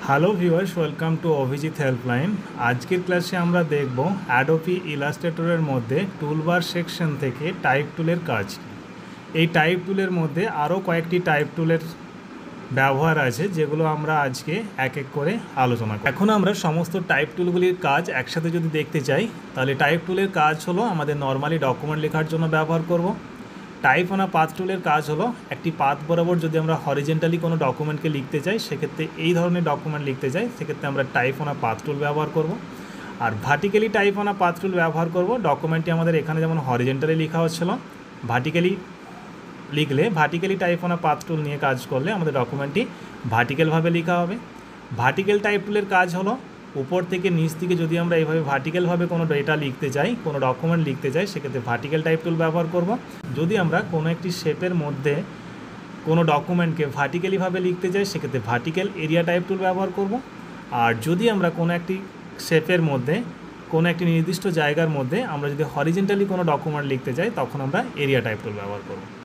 Hello viewers, welcome to Abhijit helpline. আজকের ক্লাসে আমরা দেখব অ্যাডোবি ইলাস্ট্রেটরের মধ্যে টুলবার সেকশন থেকে টাইপ টুলের কাজ। এই টাইপ টুলের মধ্যে আরও কয়েকটি টাইপ টুলের ব্যবহার আছে, যেগুলো আমরা আজকে এক এক করে আলোচনা করব। এখন আমরা সমস্ত টাইপ টুলগুলির কাজ একসাথে যদি দেখতে চাই, তাহলে টাইপ টুলের কাজ হলো আমাদের নর্মালি ডকুমেন্ট লেখার জন্য ব্যবহার করব। টাইপ অন আ পাথ টুলের কাজ হলো একটি পাথ বরাবর যদি আমরা হরিজেন্টালি কোনো ডকুমেন্টকে লিখতে চাই, সেক্ষেত্রে এই ধরনের ডকুমেন্ট লিখতে চাই, সেক্ষেত্রে আমরা type on a path tool ব্যবহার করব। আর vertically type on a path tool ব্যবহার করব, ডকুমেন্টটি আমাদের এখানে যেমন হরিজেন্টালি লেখা হচ্ছিল, ভার্টিক্যালি লিখলে vertically type on a path টুল নিয়ে কাজ করলে আমাদের ডকুমেন্টটি ভার্টিক্যালভাবে লেখা হবে। ভার্টিক্যাল টাইপ টুলের কাজ হলো উপর থেকে নিচ দিকে যদি আমরা এইভাবে ভার্টিক্যালভাবে কোনো ডেটা লিখতে চাই, কোনো ডকুমেন্ট লিখতে চাই, সেক্ষেত্রে ভার্টিক্যাল টাইপ টুল ব্যবহার করব। যদি আমরা কোনো একটি শেপের মধ্যে কোনো ডকুমেন্টকে ভার্টিক্যালিভাবে লিখতে চাই, সেক্ষেত্রে ভার্টিক্যাল এরিয়া টাইপ টুল ব্যবহার করব। আর যদি আমরা কোনো একটি শেপের মধ্যে কোনো একটি নির্দিষ্ট জায়গার মধ্যে আমরা যদি হরিজেন্টালি কোনো ডকুমেন্ট লিখতে চাই, তখন আমরা এরিয়া টাইপ টুল ব্যবহার করব।